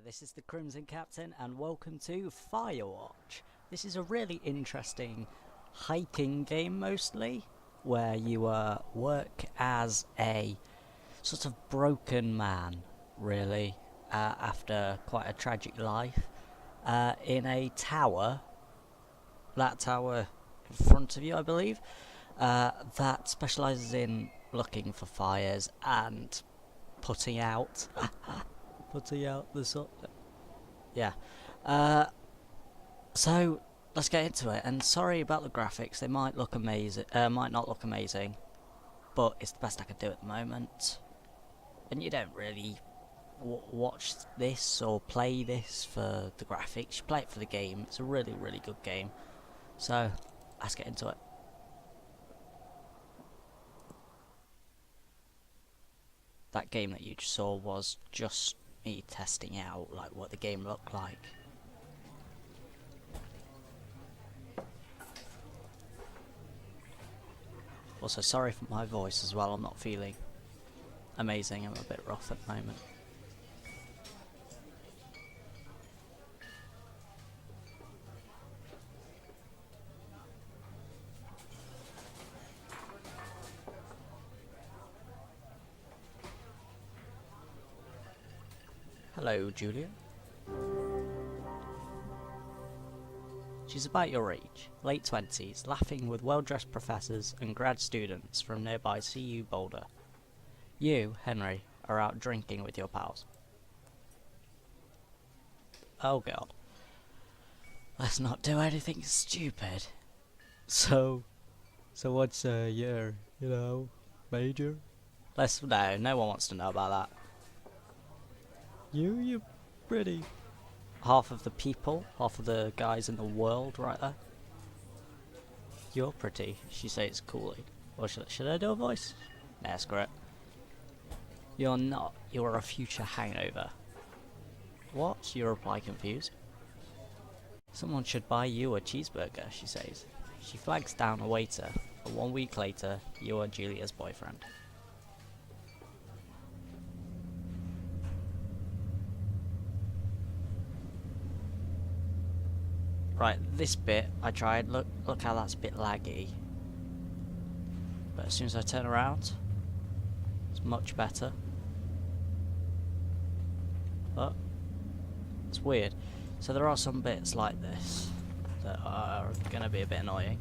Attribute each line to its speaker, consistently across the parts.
Speaker 1: this is the Crimson Captain and welcome to Firewatch. This is a really interesting hiking game mostly, where you work as a sort of broken man, really, after quite a tragic life, in a tower, that tower in front of you I believe, that specialises in looking for fires and putting out the sun. Yeah. So let's get into it. And sorry about the graphics; they might look amazing, might not look amazing, but it's the best I could do at the moment. And you don't really watch this or play this for the graphics. You play it for the game. It's a really, really good game. So let's get into it. That game that you just saw was just me testing out like what the game looked like. Also, sorry for my voice as well. I'm not feeling amazing. I'm a bit rough at the moment. Hello, Julia. She's about your age, late 20s, laughing with well-dressed professors and grad students from nearby CU Boulder. You, Henry, are out drinking with your pals. Oh god. Let's not do anything stupid. So what's your, major? No one wants to know about that. You're pretty. Half of the people, half of the guys in the world right there. You're pretty, she says coolly. Or should I do a voice? Nah, screw it. You're not, you're a future hangover. What? You reply confused. Someone should buy you a cheeseburger, she says. She flags down a waiter, but 1 week later, you are Julia's boyfriend. Right, this bit I tried. Look how that's a bit laggy. But as soon as I turn around, it's much better. But it's weird. So there are some bits like this that are gonna be a bit annoying.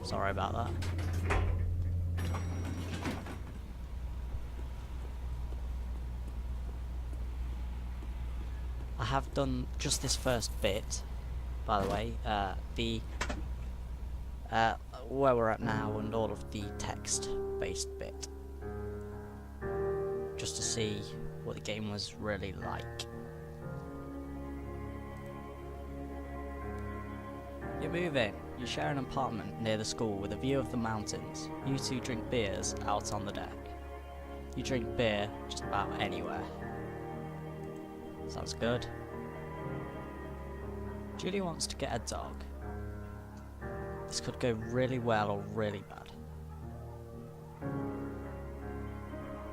Speaker 1: Sorry about that. I have done just this first bit. By the way, where we're at now and all of the text-based bit, just to see what the game was really like. You move in. You share an apartment near the school with a view of the mountains. You two drink beers out on the deck. You drink beer just about anywhere. Sounds good. Julia wants to get a dog. This could go really well or really bad.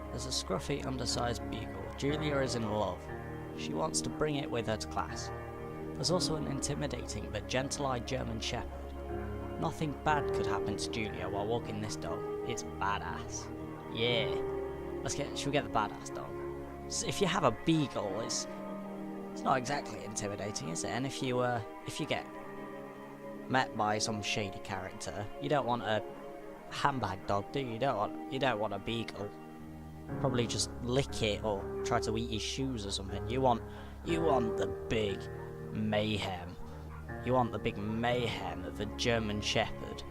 Speaker 1: There's a scruffy, undersized beagle. Julia is in love. She wants to bring it with her to class. There's also an intimidating but gentle-eyed German shepherd. Nothing bad could happen to Julia while walking this dog. It's badass. Yeah. Should we get the badass dog? So if you have a beagle, it's not exactly intimidating, is it? And if you get met by some shady character, you don't want a handbag dog, do you? You don't want a beagle. Probably just lick it or try to eat his shoes or something. You want the big mayhem. You want the big mayhem of a German shepherd.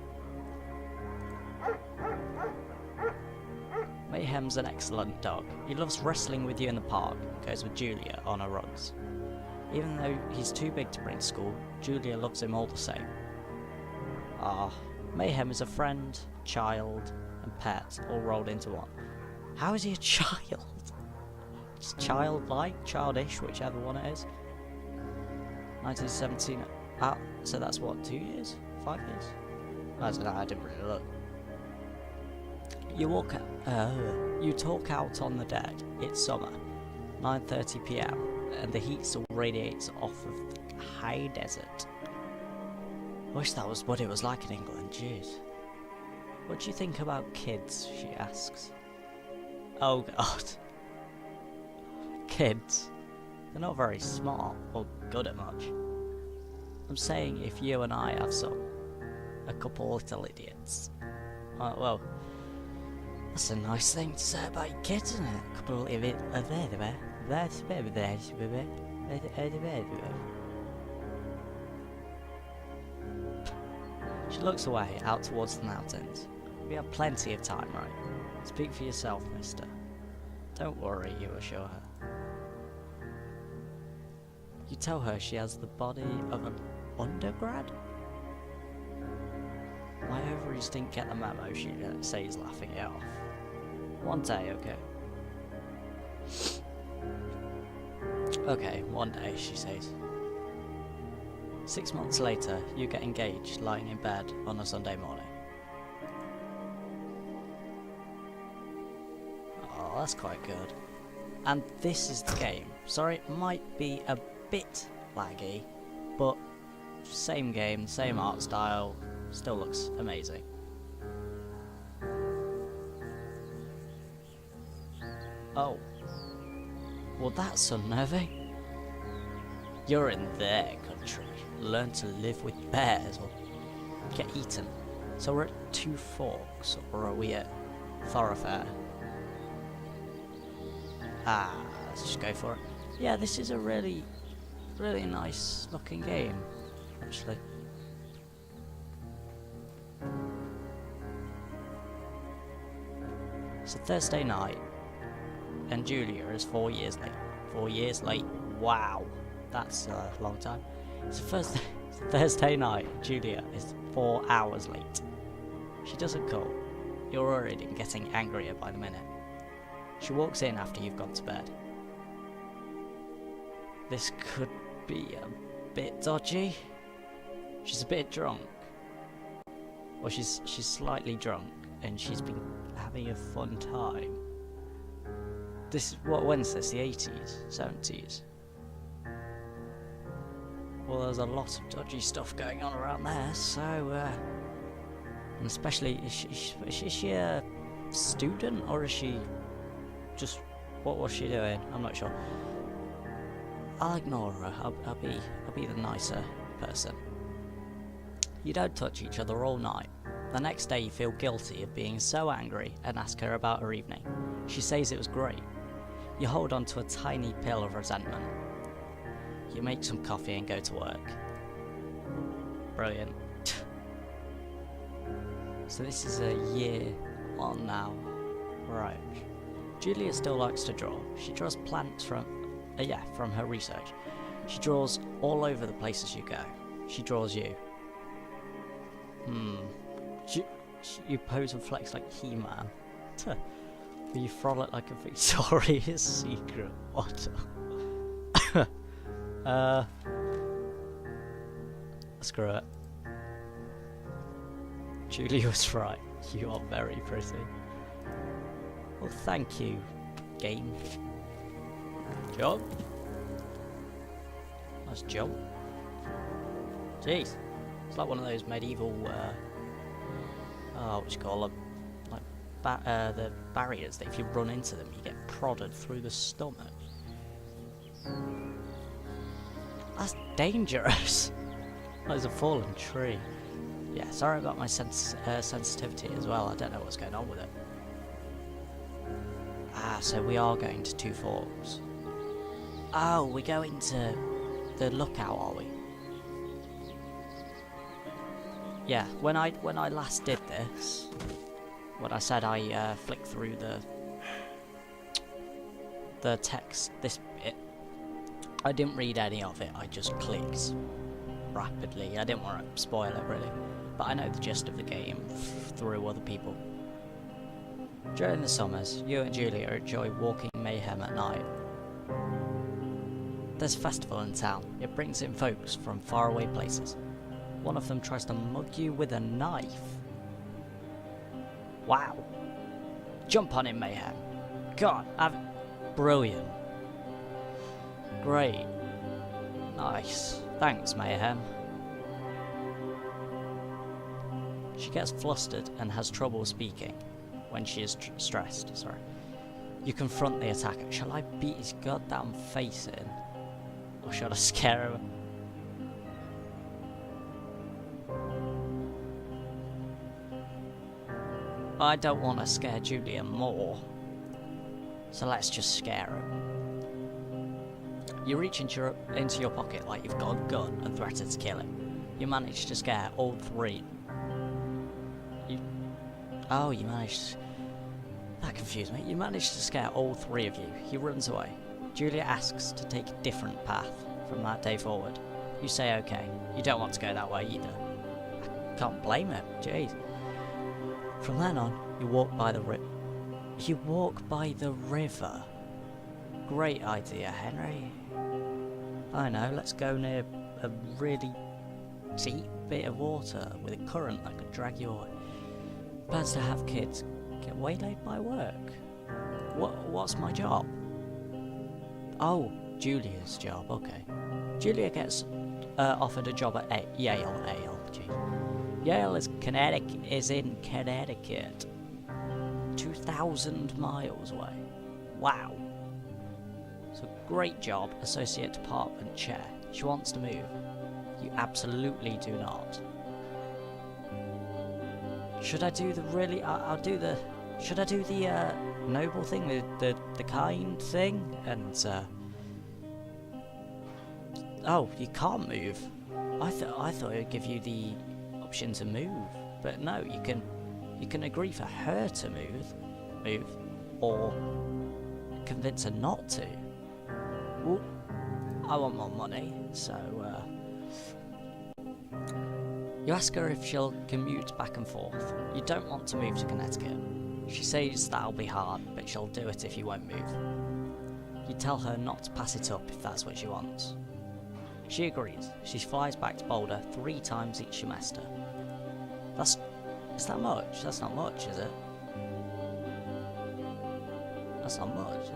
Speaker 1: Mayhem's an excellent dog. He loves wrestling with you in the park, goes with Julia on her runs. Even though he's too big to bring to school, Julia loves him all the same. Mayhem is a friend, child, and pet all rolled into one. How is he a child? Just childlike, childish, whichever one it is. 1917. So that's what, 2 years? 5 years? I don't know, I didn't really look. You talk out on the deck. It's summer. 9:30 p.m. and the heat still radiates off of the high desert. I wish that was what it was like in England, jeez. What do you think about kids, she asks. Oh god. Kids. They're not very smart or good at much. I'm saying if you and I have some. A couple little idiots. Well, that's a nice thing to say about your kids, isn't it? A couple of it. She looks away, out towards the mountains. We have plenty of time, right? Speak for yourself, mister. Don't worry, you assure her. You tell her she has the body of an undergrad? My ovaries didn't get the memo, she says, laughing it off. One day, okay. Okay, one day, she says. 6 months later, you get engaged, lying in bed on a Sunday morning. Oh, that's quite good. And this is the game. Sorry, it might be a bit laggy, but same game, same art style, still looks amazing. Oh. Well, that's unnerving. You're in their country. Learn to live with bears or get eaten. So we're at Two Forks, or are we at Thoroughfare? Ah, let's just go for it. Yeah, this is a really nice looking game, actually. It's a Thursday night, and Julia is 4 years late. 4 years late. Wow, that's a long time. It's a Thursday night. Julia is 4 hours late. She doesn't call. You're already getting angrier by the minute. She walks in after you've gone to bed. This could be a bit dodgy. She's a bit drunk. Well, she's slightly drunk, and she's been having a fun time. This, when's this? The 80s? 70s? Well, there's a lot of dodgy stuff going on around there, so, and especially, is she a student, or is she just, what was she doing? I'm not sure. I'll ignore her. I'll be the nicer person. You don't touch each other all night. The next day you feel guilty of being so angry and ask her about her evening. She says it was great. You hold on to a tiny pill of resentment. You make some coffee and go to work. Brilliant. So this is a year on now. Right. Julia still likes to draw. She draws plants from her research. She draws all over the places you go. She draws you. You pose and flex like He-Man. You frolic like a Victoria's Secret otter. Screw it. Julie was right. You are very pretty. Well, thank you, game. Jump. Nice jump. Jeez. It's like one of those medieval, what you call them? Like, the barriers that if you run into them, you get prodded through the stomach. That's dangerous. There's a fallen tree. Yeah, sorry about my sensitivity as well. I don't know what's going on with it. Ah, so we are going to Two Forks. Oh, we're going to the lookout, are we? Yeah, when I last did this, when I said I flicked through the text, this bit, I didn't read any of it. I just clicked rapidly. I didn't want to spoil it really, but I know the gist of the game through other people. During the summers, you and Julia enjoy walking mayhem at night. There's a festival in town. It brings in folks from faraway places. One of them tries to mug you with a knife. Wow. Jump on him, mayhem. God, brilliant. Great. Nice. Thanks, Mayhem. She gets flustered and has trouble speaking when she is stressed. Sorry. You confront the attacker. Shall I beat his goddamn face in? Or should I scare him? I don't want to scare Julia more. So let's just scare him. You reach into your pocket like you've got a gun and threaten to kill him. You manage to scare all three. You managed... That confused me. You managed to scare all three of you. He runs away. Julia asks to take a different path from that day forward. You say okay. You don't want to go that way either. I can't blame him. Jeez. From then on, you walk by the river. Great idea, Henry. I know, let's go near a really deep bit of water with a current that could drag you away. Plans to have kids get waylaid by work. What's my job? Oh, Julia's job, okay. Julia gets offered a job at Yale. Yale is in Connecticut. 2,000 miles away. Wow. So great job, associate department chair. She wants to move. You absolutely do not. Should I do the really... I'll do the... Should I do the noble thing? The kind thing? And oh, you can't move. I thought it would give you the option to move. But no, you can agree for her to move, or convince her not to. Well, I want more money, so you ask her if she'll commute back and forth. You don't want to move to Connecticut. She says that'll be hard, but she'll do it if you won't move. You tell her not to pass it up if that's what she wants. She agrees. She flies back to Boulder 3 times each semester. Is that much? That's not much, is it? That's not much, is it?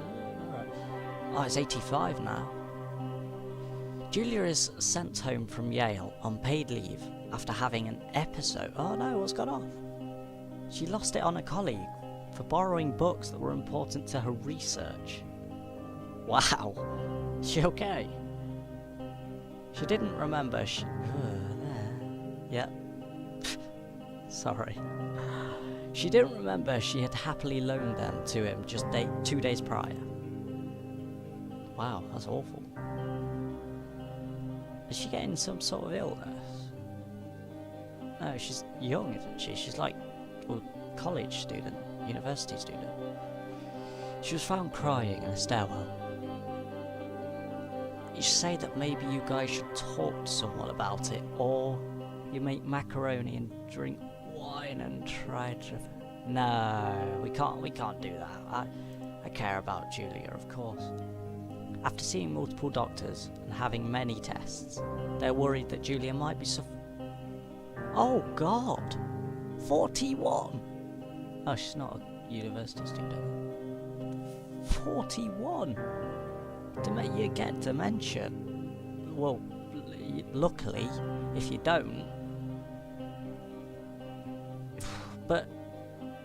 Speaker 1: Alright. Oh, it's 85 now. Julia is sent home from Yale on paid leave after having an episode. Oh no, what's gone off? She lost it on a colleague for borrowing books that were important to her research. Wow. Is she okay? She didn't remember yeah. Sorry. She didn't remember she had happily loaned them to him just 2 days prior. Wow, that's awful. Is she getting some sort of illness? No, she's young, isn't she? She's like a college student, university student. She was found crying in a stairwell. You say that maybe you guys should talk to someone about it, or you make macaroni and drink wine and try to... No, we can't do that. I care about Julia, of course. After seeing multiple doctors and having many tests, they're worried that Julia might be Oh God! 41! Oh, she's not a university student. 41! You get dementia. Well, luckily, if you don't. But,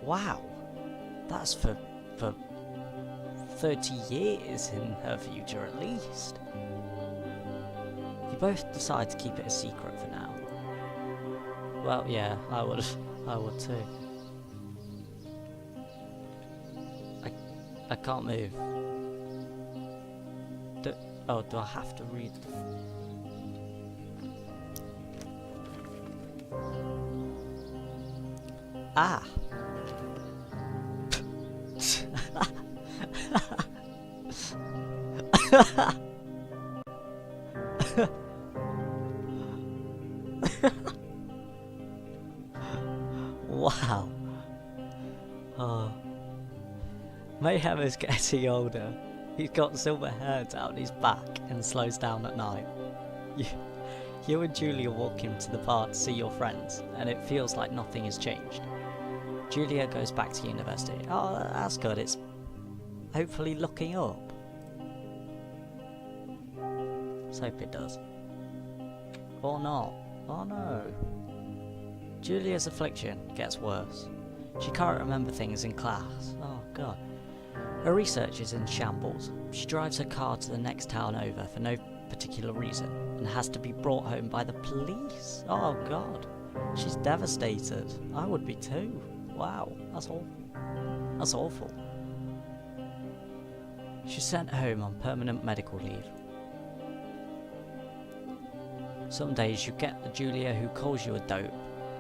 Speaker 1: wow. That's for 30 years in her future at least. You both decide to keep it a secret for now. Well, yeah, I would too. I can't move. Do I have to read Ah! Wow. Oh. Mayhem is getting older. He's got silver hair down his back and slows down at night. You and Julia walk into the bar to see your friends, and it feels like nothing has changed. Julia goes back to university. Oh, that's good. It's hopefully looking up. Let's hope it does. Or not. Oh no. Julia's affliction gets worse. She can't remember things in class. Oh god. Her research is in shambles. She drives her car to the next town over for no particular reason and has to be brought home by the police. Oh god. She's devastated. I would be too. Wow, that's awful. That's awful. She's sent home on permanent medical leave. Some days you get the Julia who calls you a dope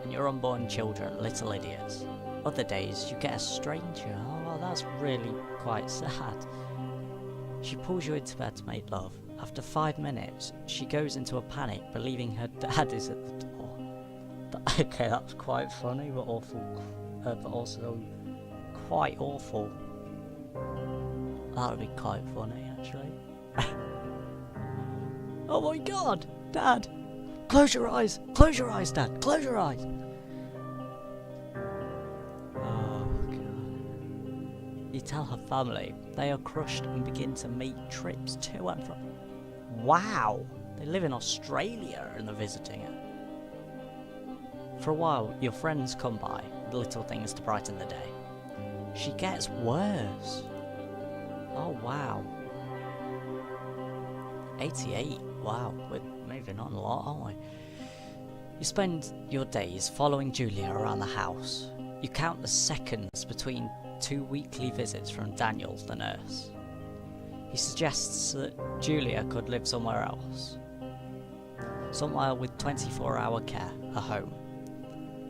Speaker 1: and your unborn children little idiots. Other days you get a stranger. Oh, that's really quite sad. She pulls you into bed to make love. After 5 minutes, she goes into a panic, believing her dad is at the door. Okay, that's quite funny, but awful. But also quite awful. That would be quite funny, actually. Oh my god! Dad! Close your eyes! Close your eyes, Dad! Close your eyes! Oh god. You tell her family. They are crushed and begin to make trips to and from. Wow! They live in Australia and they're visiting her. For a while, your friends come by, with little things to brighten the day. She gets worse. Oh wow. 88. Wow, we're moving on a lot, aren't we? You spend your days following Julia around the house. You count the seconds between 2 weekly visits from Daniel, the nurse. He suggests that Julia could live somewhere else. Somewhere with 24-hour care, a home.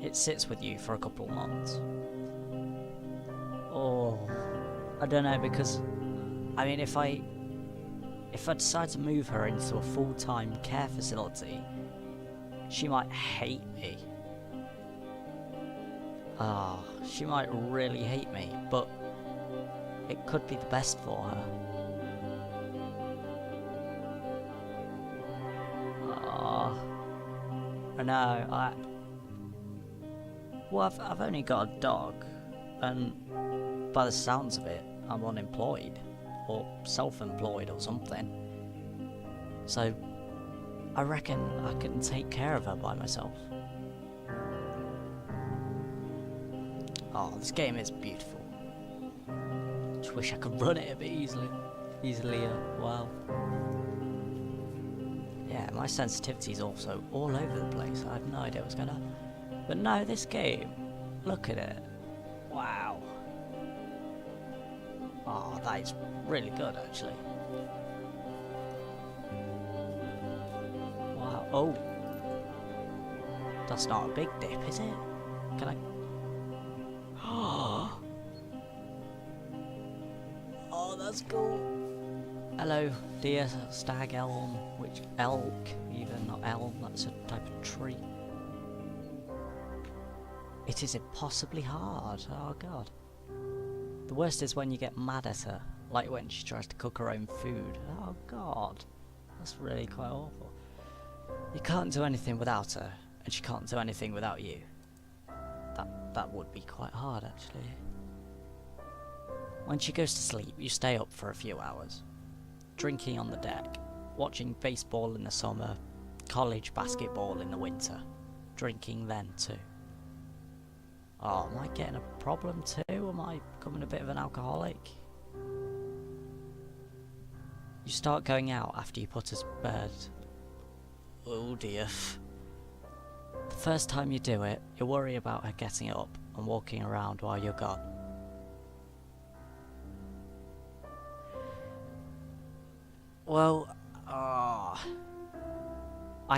Speaker 1: It sits with you for a couple of months. Oh, I don't know, because I mean, if I decide to move her into a full-time care facility, she might hate me. Ah, she might really hate me, but it could be the best for her. Ah, I know. Well, I've only got a dog, and by the sounds of it, I'm unemployed. Or self-employed or something. So I reckon I can take care of her by myself. Oh, this game is beautiful. Just wish I could run it a bit easily. Wow. Yeah, my sensitivity's also all over the place. I have no idea what's going on. But no, this game, look at it. Wow. Oh, that is really good, actually. Wow. Oh. That's not a big dip, is it? Can I... Oh, that's cool. Hello, dear stag elm. Which elk? Even not elm, that's a type of tree. It is impossibly hard. Oh, God. The worst is when you get mad at her, like when she tries to cook her own food. Oh god, that's really quite awful. You can't do anything without her, and she can't do anything without you. That would be quite hard, actually. When she goes to sleep, you stay up for a few hours, drinking on the deck, watching baseball in the summer, college basketball in the winter, drinking then too. Oh, am I getting a problem too? Am I becoming a bit of an alcoholic? You start going out after you put her to bed. Oh dear. The first time you do it, you worry about her getting up and walking around while you're gone. Well, I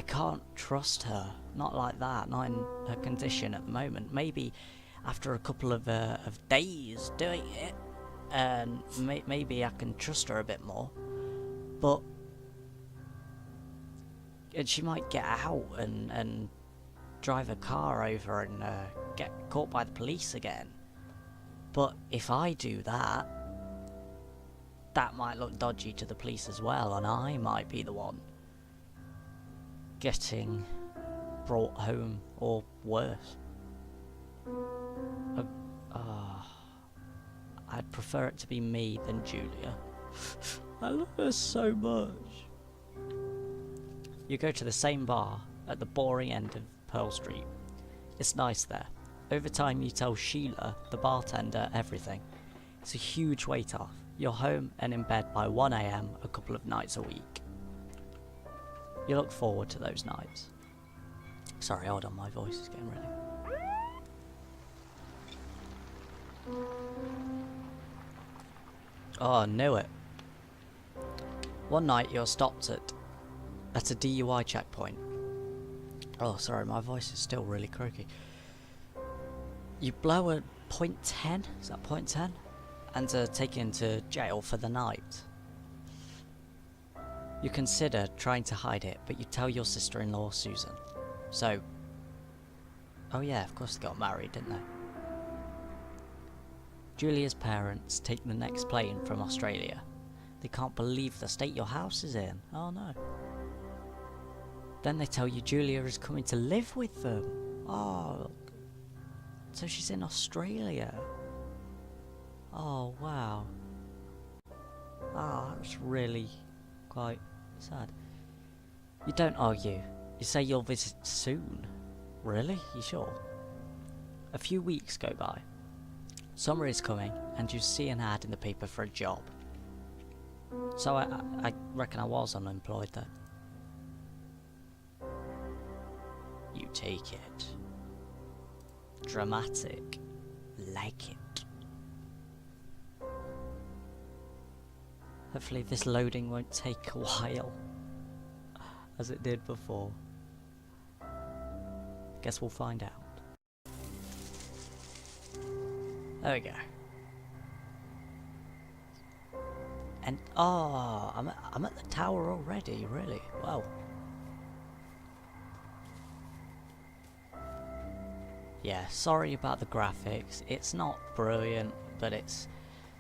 Speaker 1: can't trust her. Not like that, not in her condition at the moment. Maybe after a couple of days doing it, and maybe I can trust her a bit more. But she might get out and drive a car over and get caught by the police again. But if I do that, that might look dodgy to the police as well, and I might be the one getting brought home, or worse. I'd prefer it to be me than Julia. I love her so much. You go to the same bar at the boring end of Pearl Street. It's nice there. Over time you tell Sheila, the bartender, everything. It's a huge weight off. You're home and in bed by 1 AM a couple of nights a week. You look forward to those nights. Sorry, hold on, my voice is getting ready. Oh, I knew it. One night you're stopped at a DUI checkpoint. Oh, sorry, my voice is still really croaky. You blow a .10, is that .10? And are taken to jail for the night. You consider trying to hide it, but you tell your sister-in-law, Susan. So, oh yeah, of course they got married, didn't they? Julia's parents take the next plane from Australia. They can't believe the state your house is in. Oh no. Then they tell you Julia is coming to live with them. Oh, so she's in Australia. Oh wow. Ah, that's really quite sad. You don't argue. You say you'll visit soon. Really? You sure? A few weeks go by. Summer is coming, and you see an ad in the paper for a job. So I reckon I was unemployed then. You take it. Dramatic. Like it. Hopefully this loading won't take a while, as it did before. Guess we'll find out. There we go. And oh, I'm at the tower already, really. Wow. Yeah, sorry about the graphics. It's not brilliant, but it's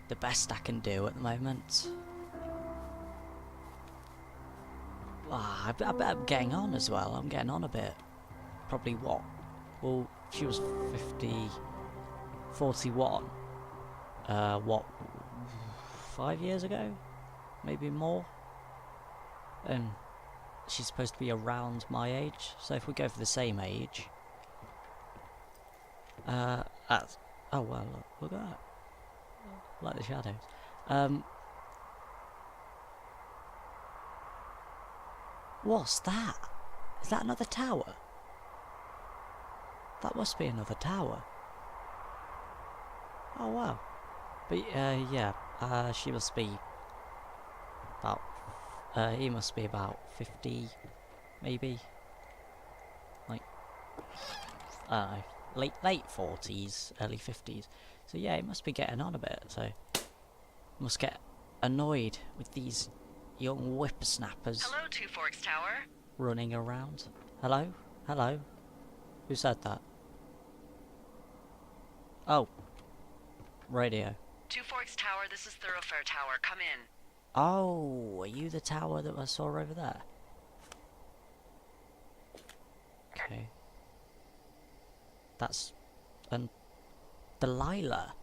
Speaker 1: the best I can do at the moment. Ah, I'm getting on as well. I'm getting on a bit. Probably what? Well, she was 41. What? 5 years ago? Maybe more? And she's supposed to be around my age. So if we go for the same age... oh well, look at that. Like the shadows. What's that? Is that another tower? That must be another tower. Oh wow. But yeah, she must be about, he must be about 50, maybe. Like, I don't know, late 40s, early 50s. So yeah, he must be getting on a bit, so must get annoyed with these young whippersnappers.
Speaker 2: Hello, Two Forks Tower.
Speaker 1: Running around. Hello? Hello? Who said that? Oh. Radio.
Speaker 2: Two Forks Tower, this is Thoroughfare Tower. Come in.
Speaker 1: Oh, are you the tower that I saw over there? Okay. That's... Delilah.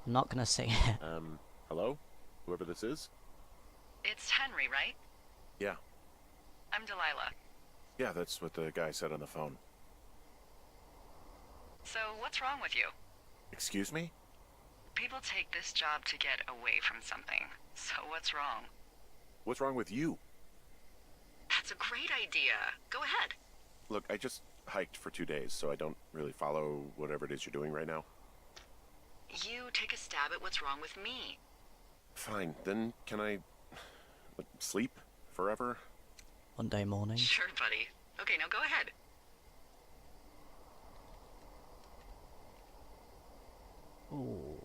Speaker 1: I'm not gonna sing it.
Speaker 3: Hello? Whoever this is?
Speaker 2: It's Henry, right?
Speaker 3: Yeah.
Speaker 2: I'm Delilah.
Speaker 3: Yeah, that's what the guy said on the phone.
Speaker 2: So, what's wrong with you?
Speaker 3: Excuse me?
Speaker 2: People take this job to get away from something. So what's wrong?
Speaker 3: What's wrong with you?
Speaker 2: That's a great idea. Go ahead.
Speaker 3: Look, I just hiked for 2 days, so I don't really follow whatever it is you're doing right now.
Speaker 2: You take a stab at what's wrong with me.
Speaker 3: Fine, then can I... sleep? Forever?
Speaker 1: Monday morning.
Speaker 2: Sure, buddy. Okay, now go ahead.
Speaker 1: Ooh.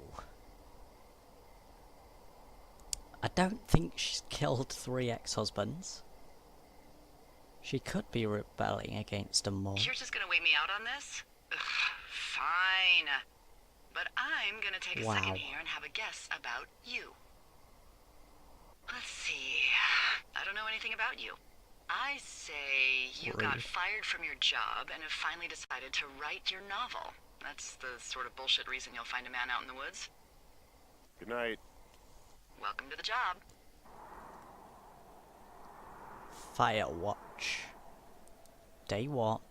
Speaker 1: I don't think she's killed 3 ex-husbands. She could be rebelling against them more.
Speaker 2: You're just gonna wait me out on this? Ugh, fine. But I'm gonna take a second here and have a guess about you. Let's see. I don't know anything about you. I say you got fired from your job and have finally decided to write your novel. That's the sort of bullshit reason you'll find a man out in the woods.
Speaker 3: Good night.
Speaker 2: Welcome to the job.
Speaker 1: Firewatch. Day what?